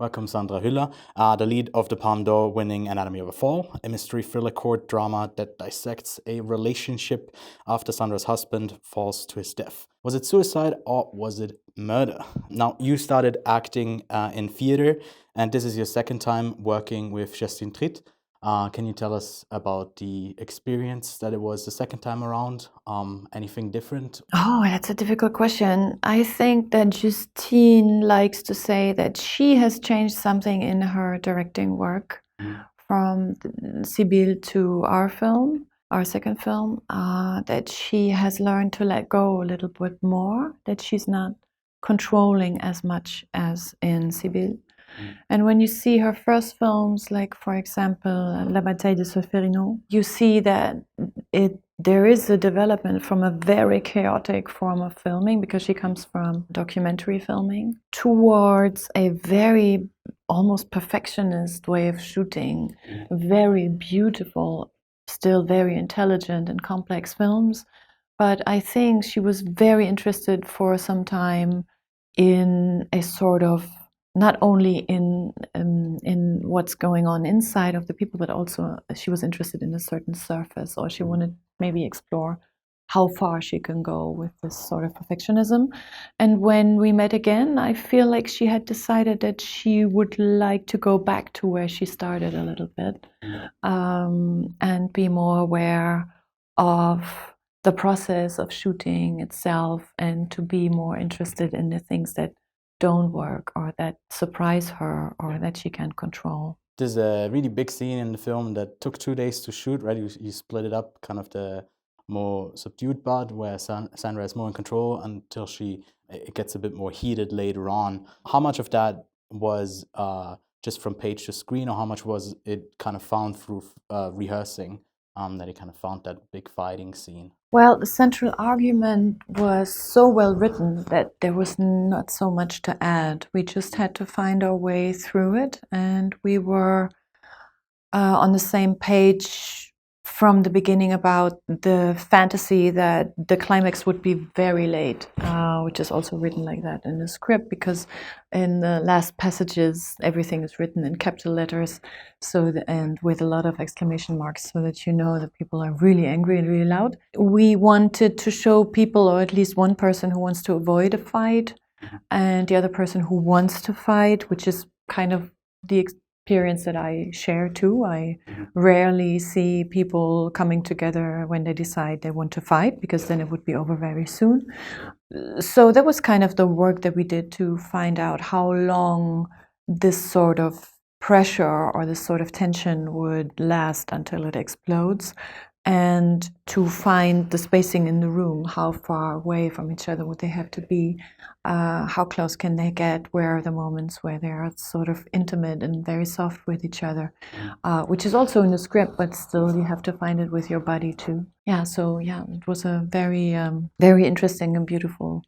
Welcome, Sandra Hüller, the lead of the Palme d'Or winning Anatomy of a Fall, a mystery thriller court drama that dissects a relationship after Sandra's husband falls to his death. Was it suicide or was it murder? Now, you started acting in theater, and this is your second time working with Justine Triet. Can you tell us about the experience that it was the second time around? Anything different? Oh, that's a difficult question. I think that Justine likes to say that she has changed something in her directing work from Sibyl to our film, our second film, that she has learned to let go a little bit more, that she's not controlling as much as in Sibyl. And when you see her first films, like for example, La Bataille de Solferino, you see that there is a development from a very chaotic form of filming, because she comes from documentary filming, towards a very almost perfectionist way of shooting, very beautiful, still very intelligent and complex films. But I think she was very interested for some time in a sort of, not only in what's going on inside of the people, but also she was interested in a certain surface, or she wanted maybe explore how far she can go with this sort of perfectionism. And when we met again, I feel like she had decided that she would like to go back to where she started a little bit, and be more aware of the process of shooting itself, and to be more interested in the things that don't work, or that surprise her, or that she can't control. There's a really big scene in the film that took 2 days to shoot, right? You split it up, kind of the more subdued part where Sandra is more in control until it gets a bit more heated later on. How much of that was just from page to screen, or how much was it kind of found through rehearsing, that he kind of found that big fighting scene? Well, the central argument was so well written that there was not so much to add. We just had to find our way through it, and we were on the same page from the beginning about the fantasy that the climax would be very late, which is also written like that in the script, because in the last passages everything is written in capital letters, and with a lot of exclamation marks, so that you know that people are really angry and really loud. We wanted to show people, or at least one person who wants to avoid a fight, and the other person who wants to fight, which is kind of the experience that I share too. I rarely see people coming together when they decide they want to fight, because then it would be over very soon. So that was kind of the work that we did, to find out how long this sort of pressure or this sort of tension would last until it explodes, and to find the spacing in the room. How far away from each other would they have to be? How close can they get? Where are the moments where they are sort of intimate and very soft with each other? Which is also in the script, but still you have to find it with your body too. Yeah, so yeah, it was a very, very interesting and beautiful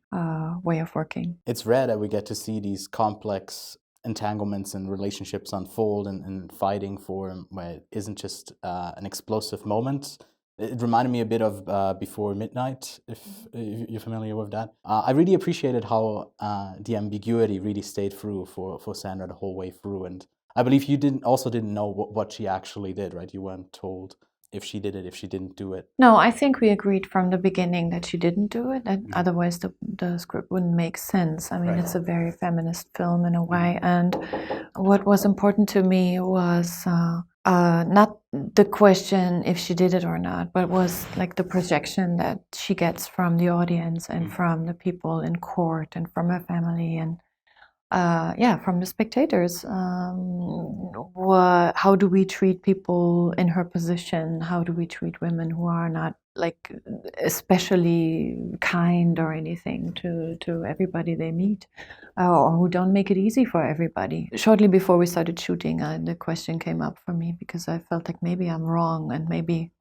way of working. It's rare that we get to see these complex entanglements and relationships unfold and fighting form, where it isn't just an explosive moment. It reminded me a bit of Before Midnight, if you're familiar with that. I really appreciated how the ambiguity really stayed through for Sandra the whole way through. And I believe you didn't know what she actually did, right? You weren't told if she did it, if she didn't do it. No, I think we agreed from the beginning that she didn't do it, and otherwise the script wouldn't make sense. I mean, Right. It's a very feminist film in a way, and what was important to me was not the question if she did it or not, but was like the projection that she gets from the audience, and from the people in court, and from her family, and from the spectators. How do we treat people in her position? How do we treat women who are not like especially kind or anything to everybody they meet, or who don't make it easy for everybody? Shortly before we started shooting, the question came up for me, because I felt like maybe I'm wrong, and maybe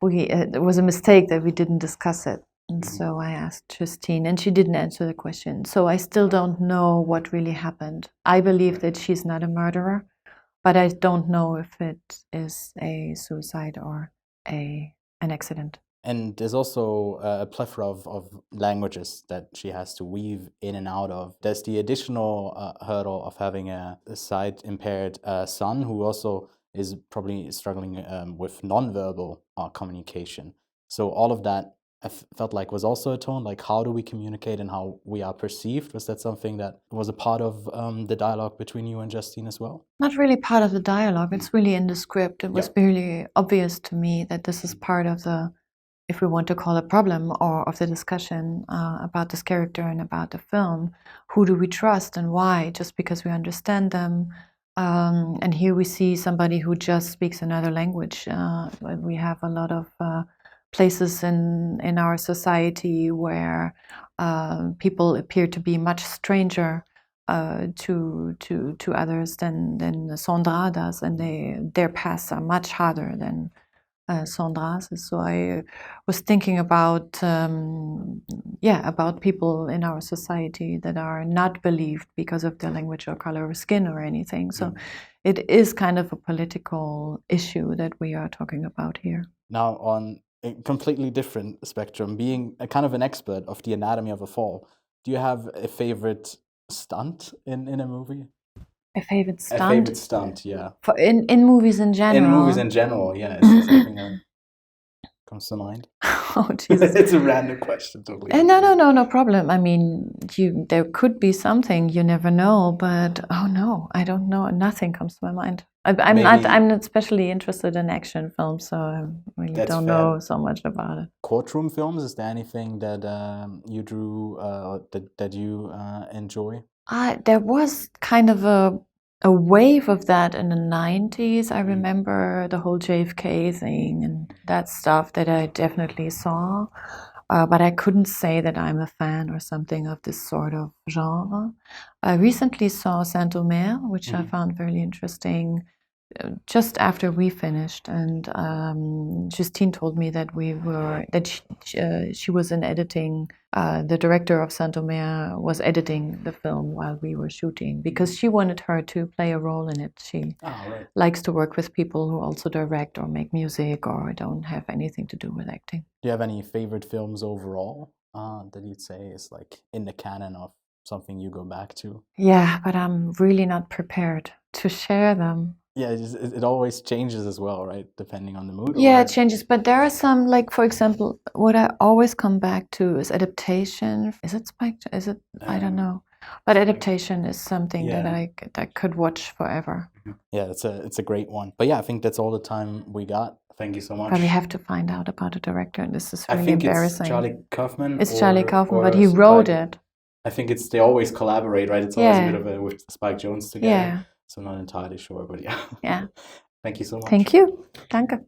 it was a mistake that we didn't discuss it. And so I asked Justine, and she didn't answer the question. So I still don't know what really happened. I believe that she's not a murderer, but I don't know if it is a suicide or an accident. And there's also a plethora of languages that she has to weave in and out of. There's the additional hurdle of having a sight-impaired son who also is probably struggling with nonverbal communication. So all of that I felt like was also a tone, like how do we communicate and how we are perceived? Was that something that was a part of the dialogue between you and Justine as well? Not really part of the dialogue. It's really in the script. It was really obvious to me that this is part of the, if we want to call it problem, or of the discussion about this character and about the film. Who do we trust and why? Just because we understand them. And here we see somebody who just speaks another language. We have a lot of places in our society where people appear to be much stranger to others than Sandra does, and their paths are much harder than Sandra's. So I was thinking about about people in our society that are not believed because of their language or color of skin or anything. So it is kind of a political issue that we are talking about here. Now, on a completely different spectrum, being a kind of an expert of the anatomy of a fall, do you have a favorite stunt in a movie? A favorite stunt? A favorite stunt, yeah. In movies in general? In movies in general, yeah. Is there something that comes to mind? Oh, Jesus. It's a random question, totally. No problem. I mean, there could be something, you never know, but oh no, I don't know. Nothing comes to my mind. I'm not especially interested in action films, so I really don't know so much about it. Courtroom films, is there anything that you drew that you enjoy? There was kind of a wave of that in the 90s. I remember the whole JFK thing and that stuff that I definitely saw. But I couldn't say that I'm a fan or something of this sort of genre. I recently saw Saint-Omer, which I found very interesting, just after we finished, and Justine told me that she was in editing. The director of Saint-Omer was editing the film while we were shooting because she wanted her to play a role in it. She likes to work with people who also direct or make music or don't have anything to do with acting. Do you have any favorite films overall that you'd say is like in the canon of something you go back to? Yeah, but I'm really not prepared to share them. Yeah, it always changes as well, right? Depending on the mood. Yeah, it changes. But there are some, like, for example, what I always come back to is adaptation. Is it Spike? Is it? I don't know. But adaptation is something that I could watch forever. Yeah, it's a great one. But yeah, I think that's all the time we got. Thank you so much. But we have to find out about the director, and this is really embarrassing. It's Charlie Kaufman. It's Charlie Kaufman, but he wrote it. I think they always collaborate, right? It's always a bit of with Spike Jonze together. Yeah. So I'm not entirely sure, but yeah. Yeah. Thank you so much. Thank you. Danke.